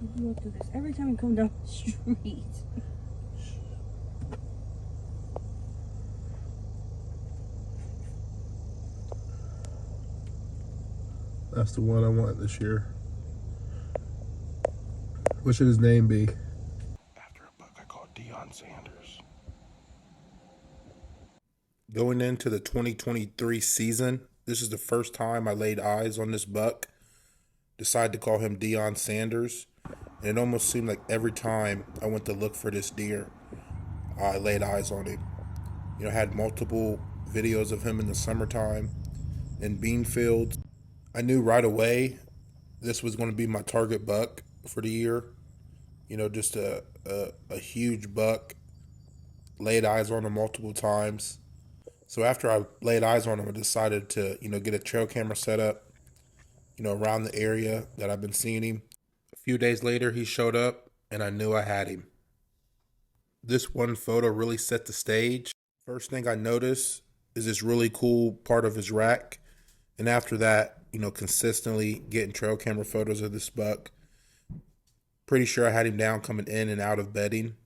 We go through this every time we come down the street. That's the one I want this year. What should his name be? After a buck I called Deion Sanders. Going into the 2023 season, this is the first time I laid eyes on this buck. Decided to call him Deion Sanders. And it almost seemed like every time I went to look for this deer, I laid eyes on him. I had multiple videos of him in the summertime in bean fields. I knew right away this was going to be my target buck for the year. Just a huge buck. Laid eyes on him multiple times. So after I laid eyes on him, I decided to, get a trail camera set up, around the area that I've been seeing him. A few days later, he showed up and I knew I had him. This one photo really set the stage. First thing I noticed is this really cool part of his rack. And after that, consistently getting trail camera photos of this buck. Pretty sure I had him down coming in and out of bedding.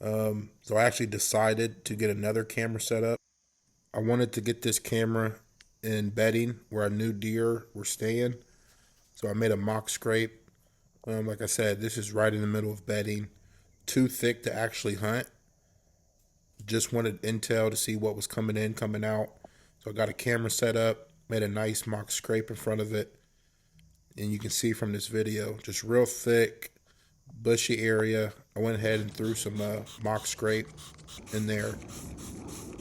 So I actually decided to get another camera set up. I wanted to get this camera in bedding where I knew deer were staying. So I made a mock scrape. Like I said, this is right in the middle of bedding. Too thick to actually hunt. Just wanted intel to see what was coming in, coming out. So I got a camera set up, made a nice mock scrape in front of it. And you can see from this video, just real thick, bushy area. I went ahead and threw some mock scrape in there.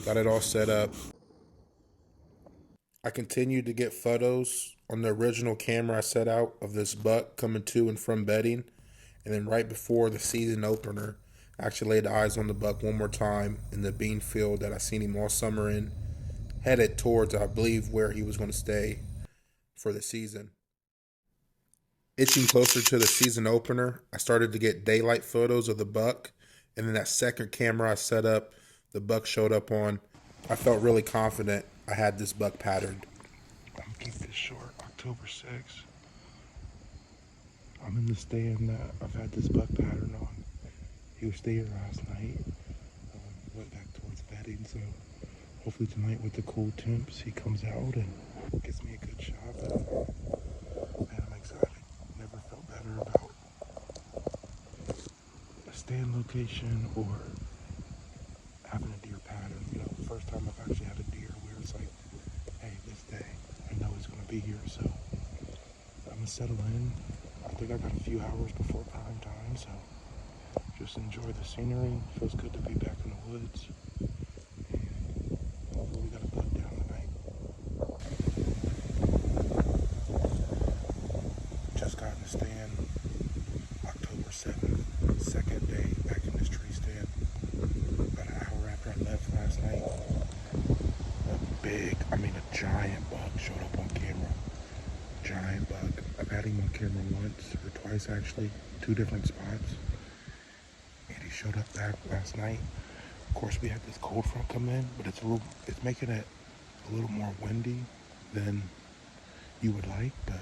Got it all set up. I continued to get photos on the original camera I set out of this buck coming to and from bedding. And then right before the season opener, I actually laid eyes on the buck one more time in the bean field that I seen him all summer in, headed towards, I believe, where he was going to stay for the season. Itching closer to the season opener, I started to get daylight photos of the buck. And then that second camera I set up, the buck showed up on. I felt really confident I had this buck patterned. I'm gonna keep this short. October 6th. I'm in the stand that I've had this buck pattern on. He was staying last night. Went back towards bedding, so hopefully tonight with the cool temps, he comes out and gets me a good shot. Man, I'm excited. Never felt better about a stand location or having a deer pattern. The first time I've actually had a deer where it's like, hey, this day, I know he's gonna be here, so I'm gonna settle in. I think I got a few hours before prime time, so just enjoy the scenery. Feels good to be back in the woods. And hopefully we got a buck down tonight. Just got in the stand, October 7th, second day back in this tree stand. About an hour after I left last night, a giant buck showed up on camera. Giant buck. I've had him on camera once or twice actually, two different spots. And he showed up back last night. Of course, we had this cold front come in, but it's making it a little more windy than you would like. But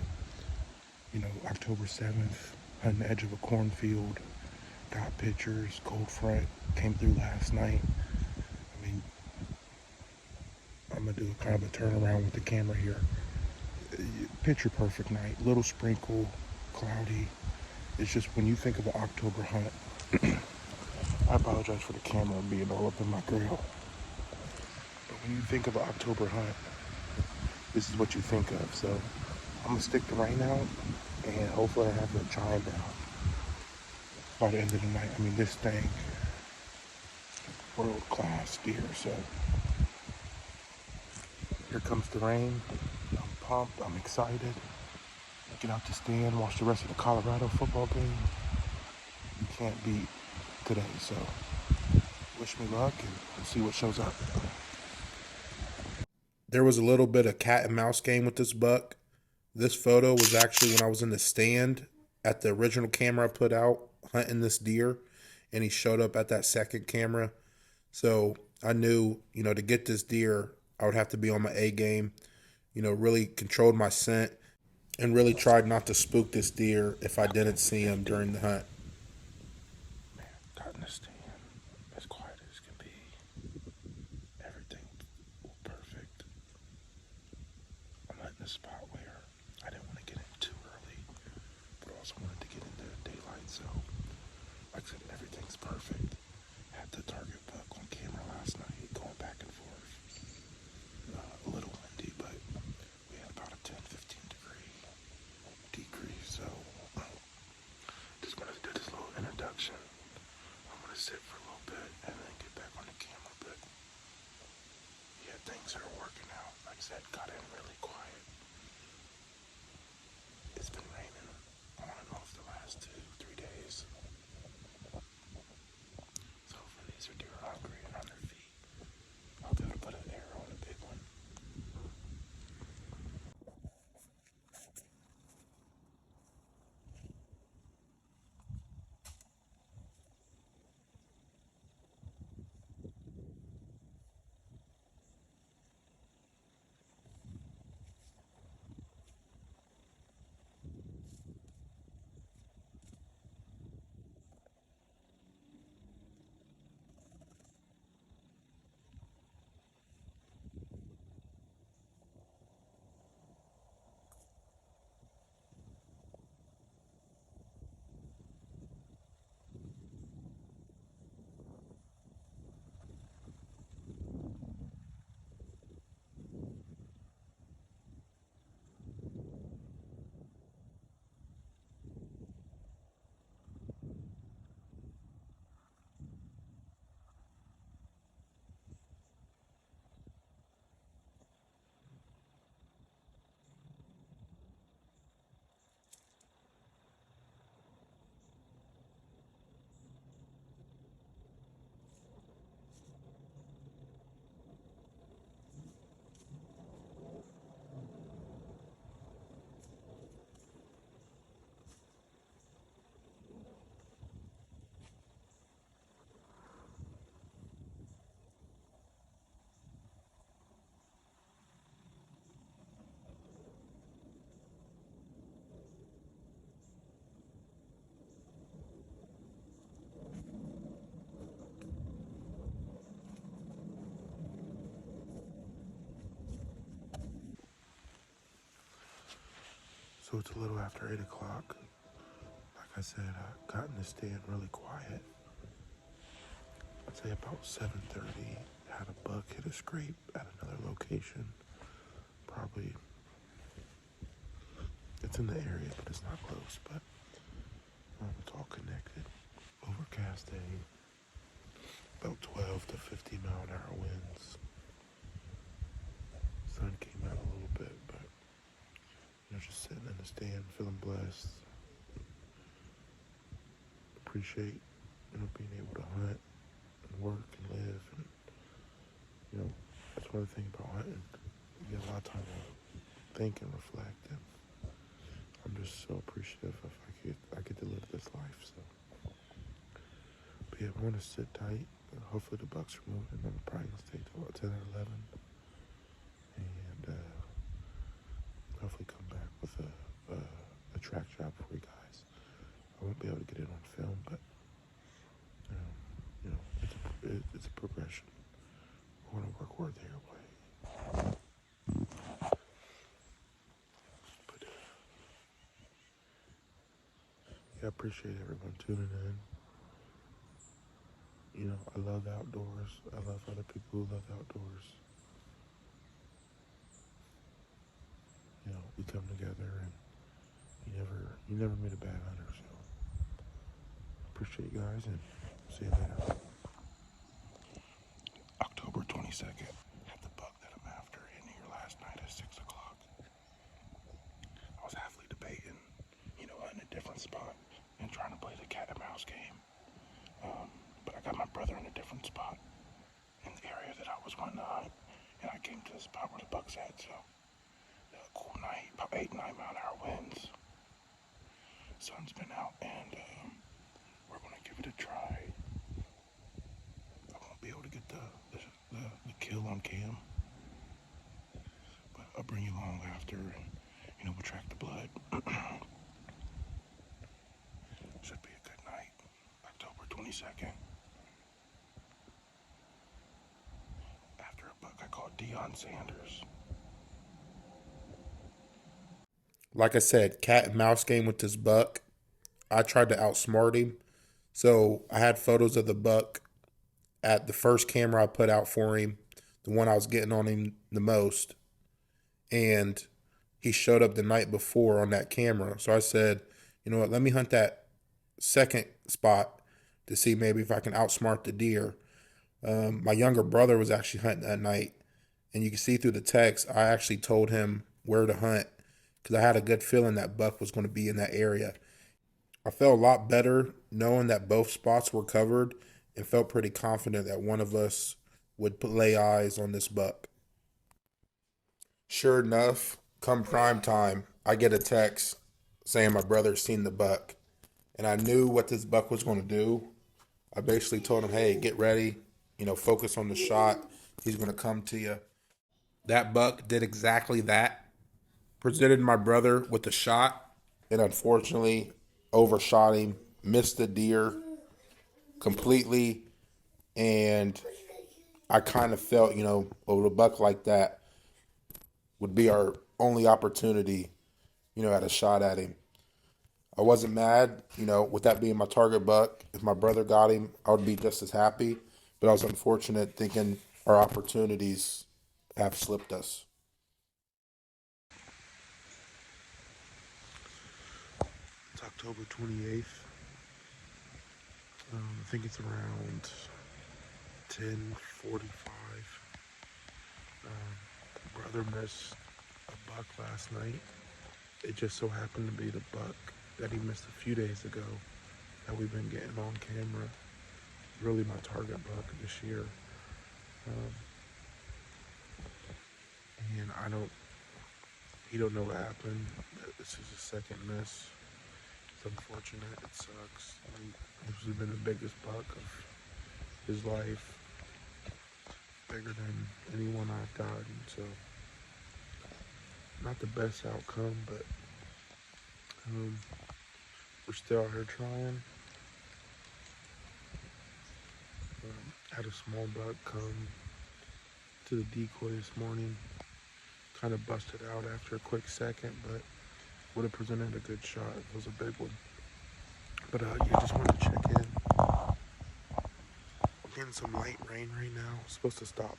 October 7th, on the edge of a cornfield, got pictures. Cold front came through last night. I'm gonna do a kind of a turnaround with the camera here. Picture perfect night. Little sprinkle, cloudy. It's just when you think of an October hunt. I apologize for the camera being all up in my grill. But when you think of an October hunt, this is what you think of. So I'm gonna stick to right now, and hopefully I have the giant down by the end of the night. This thing, world class deer. So here comes the rain. I'm pumped. I'm excited. Get out the stand, watch the rest of the Colorado football game. You can't beat today, so wish me luck and we'll see what shows up. There was a little bit of cat and mouse game with this buck. This photo was actually when I was in the stand at the original camera I put out hunting this deer, and he showed up at that second camera. So I knew, to get this deer, I would have to be on my A game, really controlled my scent. and really tried not to spook this deer if I didn't see him during the hunt. Man, got in the stand as quiet as can be. Everything perfect. I'm hunting a spot where I didn't want to get in too early, but also wanted to get into daylight. So, like I said, everything's perfect. Had the target buck on camera last night, going back and forth. A little windy, but we had about a 10-15 degree decrease. So, just wanted to do this little introduction. I'm gonna sit for a little bit and then get back on the camera. But yeah, things are working out. Like I said, got in really quiet. It's been raining on and off the last 2-3 days. So when these are deer hungry and on their feet, I'll be able to put an arrow on a big one. So it's a little after 8 o'clock. Like I said, I got in the stand really quiet. I'd say about 7:30, had a buck hit a scrape at another location. Probably, it's in the area, but it's not close, but it's all connected. Overcast day, about 12 to 15 mile an hour winds. Sun came out a little bit, but just sitting in the stand, feeling blessed. Appreciate, being able to hunt and work and live, and that's one of the things about hunting. You get a lot of time to think and reflect, and I'm just so appreciative if I get to live this life. So, but yeah, I want to sit tight. Hopefully the bucks are moving. I'm probably gonna stay till about 10 or 11, and hopefully come back with a track job for you guys. I won't be able to get it on film, but it's a progression. I want to work their way. But yeah, I appreciate everyone tuning in. I love the outdoors. I love other people who love the outdoors. We come together, and you never meet a bad hunter. So appreciate you guys, and see you later. October 22nd. Had the buck that I'm after in here last night at 6 o'clock. I was halfly debating, hunting a different spot and trying to play the cat and mouse game. But I got my brother in a different spot in the area that I was wanting to hunt, and I came to the spot where the buck's at. So, cool night, about 8-9 mile an hour winds. Sun's been out, and we're gonna give it a try. I won't be able to get the kill on cam, but I'll bring you along after, and You know, we'll track the blood. Should be a good night. October 22nd. After a buck I called Deion Sanders. Like I said, cat and mouse game with this buck. I tried to outsmart him. So I had photos of the buck at the first camera I put out for him, the one I was getting on him the most. And he showed up the night before on that camera. So I said, you know what, let me hunt that second spot to see maybe if I can outsmart the deer. My younger brother was actually hunting that night. And you can see through the text, I actually told him where to hunt because I had a good feeling that buck was going to be in that area. I felt a lot better knowing that both spots were covered and felt pretty confident that one of us would lay eyes on this buck. Sure enough, come prime time, I get a text saying my brother's seen the buck. And I knew what this buck was going to do. I basically told him, hey, get ready, focus on the shot. He's going to come to you. That buck did exactly that. Presented my brother with the shot and unfortunately overshot him, missed the deer completely. And I kind of felt, with a buck like that would be our only opportunity, at a shot at him. I wasn't mad, with that being my target buck. If my brother got him, I would be just as happy. But I was unfortunate thinking our opportunities have slipped us. It's October 28th. I think it's around 10:45. Brother missed a buck last night. It just so happened to be the buck that he missed a few days ago that we've been getting on camera. Really my target buck this year. And he don't know what happened. This is his second miss. It's unfortunate, it sucks. This has been the biggest buck of his life. Bigger than anyone I've gotten, so not the best outcome, but we're still out here trying. Had a small buck come to the decoy this morning. Kind of busted out after a quick second, but would have presented a good shot if it was a big one. But yeah, just wanted to check in. We're getting some light rain right now. It's supposed to stop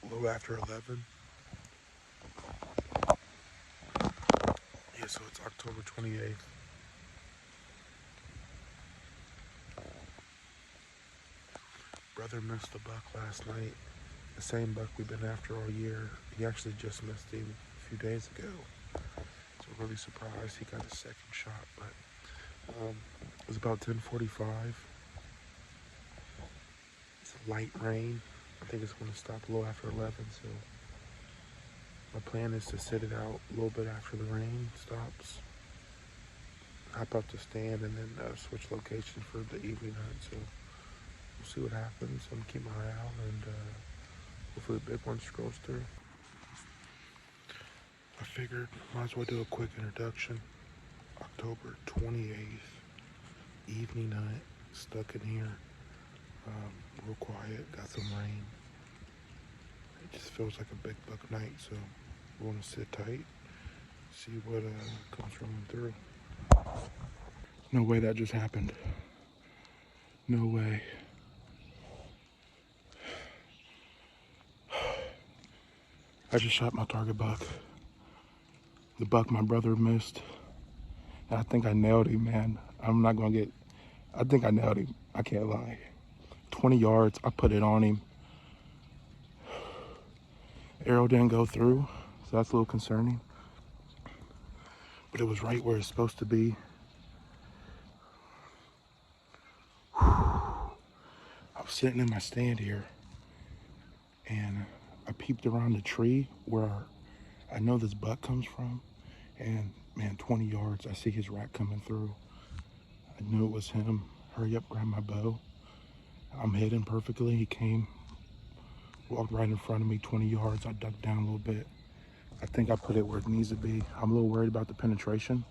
a little after 11. Yeah, so it's October 28th. Brother missed the buck last night. The same buck we've been after all year. He actually just missed him a few days ago. So I'm really surprised he got a second shot, but it was about 10:45. It's a light rain. I think it's going to stop a little after 11, so my plan is to sit it out a little bit after the rain stops, hop up the stand, and then switch locations for the evening hunt. So we'll see what happens. I'm going to keep my eye out, and hopefully the big one scrolls through. I figured might as well do a quick introduction. October 28th, evening hunt, stuck in here, real quiet, got some rain. It just feels like a big buck night, so we want to sit tight, see what comes rolling through. No way that just happened. No way. I just shot my target buck. The buck my brother missed. And I think I nailed him, man. I think I nailed him. I can't lie. 20 yards, I put it on him. Arrow didn't go through, so that's a little concerning. But it was right where it's supposed to be. I was sitting in my stand here, and I peeped around the tree where I know this buck comes from, and man, 20 yards, I see his rack coming through. I knew it was him. Hurry up, grab my bow. I'm hidden perfectly. He came, walked right in front of me, 20 yards. I ducked down a little bit, I think I put it where it needs to be. I'm a little worried about the penetration,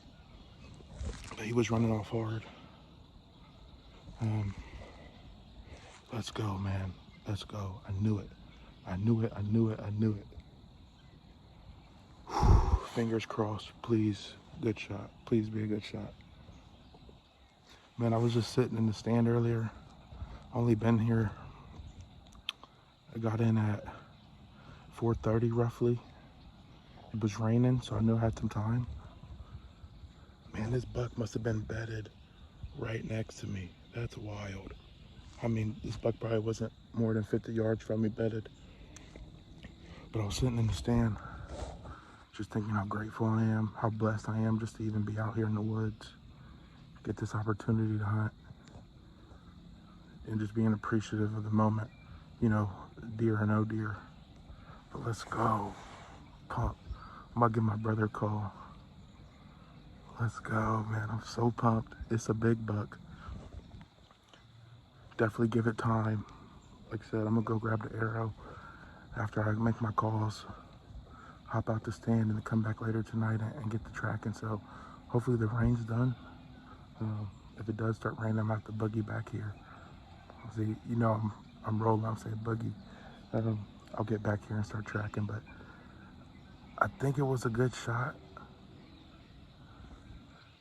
but he was running off hard. Let's go, man. Let's go. I knew it. I knew it. I knew it. I knew it. Whew. Fingers crossed. Please, good shot. Please be a good shot. Man, I was just sitting in the stand earlier. Only been here. I got in at 4:30 roughly. It was raining, so I knew I had some time. Man, this buck must have been bedded right next to me. That's wild. I mean, this buck probably wasn't more than 50 yards from me bedded. But I was sitting in the stand, just thinking how grateful I am, how blessed I am just to even be out here in the woods, get this opportunity to hunt, and just being appreciative of the moment, you know, deer or no deer. But let's go. Pump. I'm gonna give my brother a call. Let's go, man. I'm so pumped. It's a big buck. Definitely give it time. Like I said, I'm gonna go grab the arrow after I make my calls, hop out the stand, and come back later tonight and get the tracking. So hopefully the rain's done. If it does start raining, I'm gonna have to boogie back here. See, you know, I'm rolling. I'm saying boogie. I'll get back here and start tracking, but I think it was a good shot.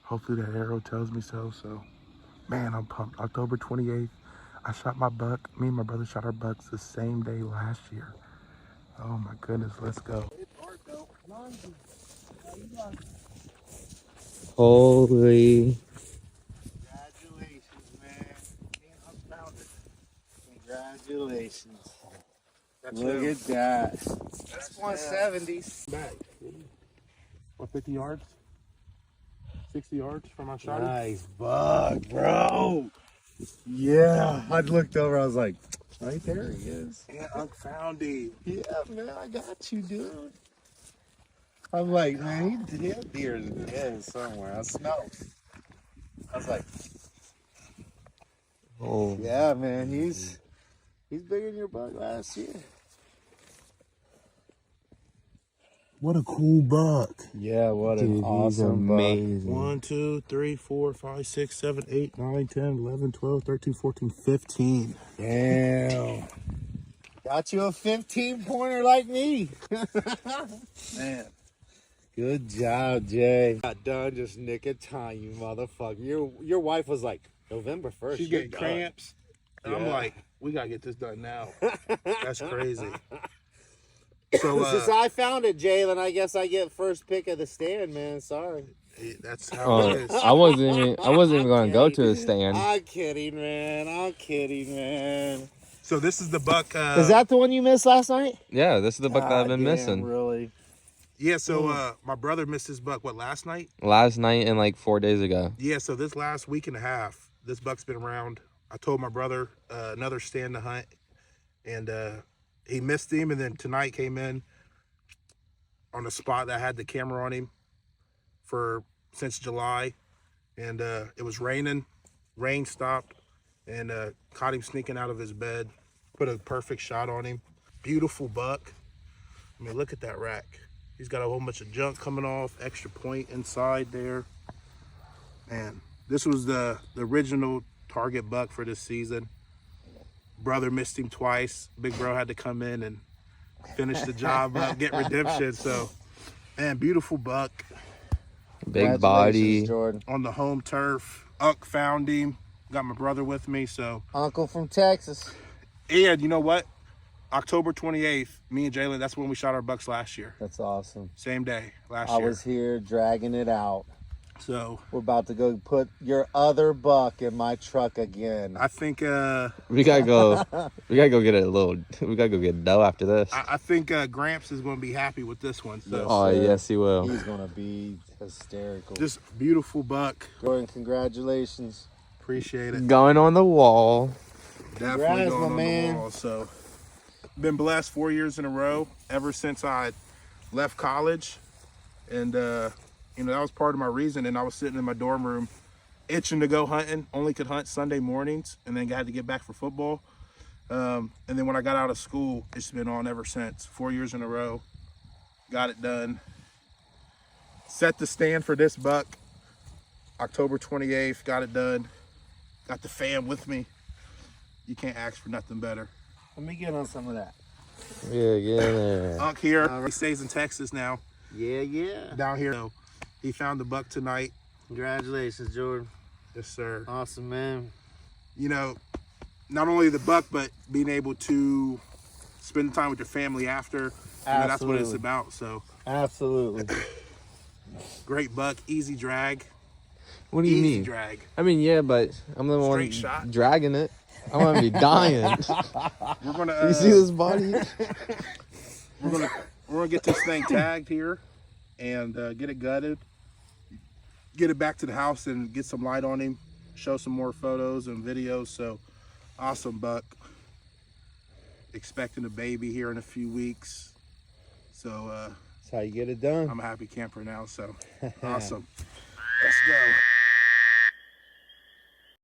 Hopefully the arrow tells me so. So, man, I'm pumped. October 28th, I shot my buck. Me and my brother shot our bucks the same day last year. Oh my goodness, let's go. Holy. Congratulations, man. Being unfounded. Congratulations. Look at that. That's 170s. Back. What, 50 yards? 60 yards from my shot? Nice buck, bro. Yeah. I looked over, I was like, right there he is. Yeah, unfounded. Yeah, man, I got you, dude. I'm like, man, he had deer in the head somewhere. I smelled. I was like, Oh. yeah, man, he's bigger than your buck last year. What a cool buck. Yeah, what Dude, an he's awesome buck. amazing. 1, 2, 3, 4, 5, 6, 7, 8, 9, 10, 11, 12, 13, 14, 15. Damn. Got you a 15-pointer like me. Man. Good job, Jay. Got done just nick of time, you motherfucker. Your wife was like, November 1st. She's you're getting done. cramps. And I'm Yeah. like, we got to get this done now. That's crazy. So, Since I found it, Jalen, I guess I get first pick of the stand, man. Sorry. that's how it is. I wasn't even going to go to the stand. I'm kidding, man. So this is the buck. Is that the one you missed last night? Yeah, this is the buck that I've been God damn, missing. Really? Yeah, so my brother missed his buck, what, last night? Last night and like 4 days ago. Yeah, so this last week and a half, this buck's been around. I told my brother another stand to hunt, and he missed him, and then tonight came in on a spot that had the camera on him since July, and it was raining. Rain stopped, and caught him sneaking out of his bed. Put a perfect shot on him. Beautiful buck. I mean, look at that rack. He's got a whole bunch of junk coming off, extra point inside there. Man, this was the original target buck for this season. Brother missed him twice. Big bro had to come in and finish the job up, get redemption. So, man, beautiful buck Big body. Jordan. on the home turf. Unc found him. Got my brother with me. So, Uncle from Texas. and you know what? October 28th, me and Jalen, that's when we shot our bucks last year. That's awesome. Same day last I year. was here dragging it out. So, We're about to go put your other buck in my truck again. I think We gotta go. We gotta go get a little. We gotta go get dough after this. I think Gramps is going to be happy with this one. So, Oh yes, he will. He's gonna be hysterical. just beautiful buck. Jordan, congratulations. Appreciate it. Going on the wall. Definitely Congrats, going my on man. the wall. So, been blessed 4 years in a row ever since I left college, and you know, that was part of my reason. And I was sitting in my dorm room, itching to go hunting. Only could hunt Sunday mornings, and then had to get back for football. And then when I got out of school, it's been on ever since. 4 years in a row. got it done. Set the stand for this buck. October 28th, got it done. Got the fam with me. You can't ask for nothing better. Let me get on some of that. Yeah, get in there. Unc here, he stays in Texas now. Yeah. Down here, so he found the buck tonight. Congratulations, Jordan. Yes, sir. Awesome, man. You know, not only the buck, but being able to spend time with your family after. That's what it's about. So Absolutely. great buck, easy drag. What do you Easy mean? drag. I mean, yeah, but I'm the one Straight shot. dragging it. I'm gonna be dying. We're gonna. You see this body? We're gonna get this thing tagged here, and get it gutted. Get it back to the house and get some light on him. Show some more photos and videos. So awesome buck. Expecting a baby here in a few weeks. So That's how you get it done. I'm a happy camper now. So awesome. Let's go.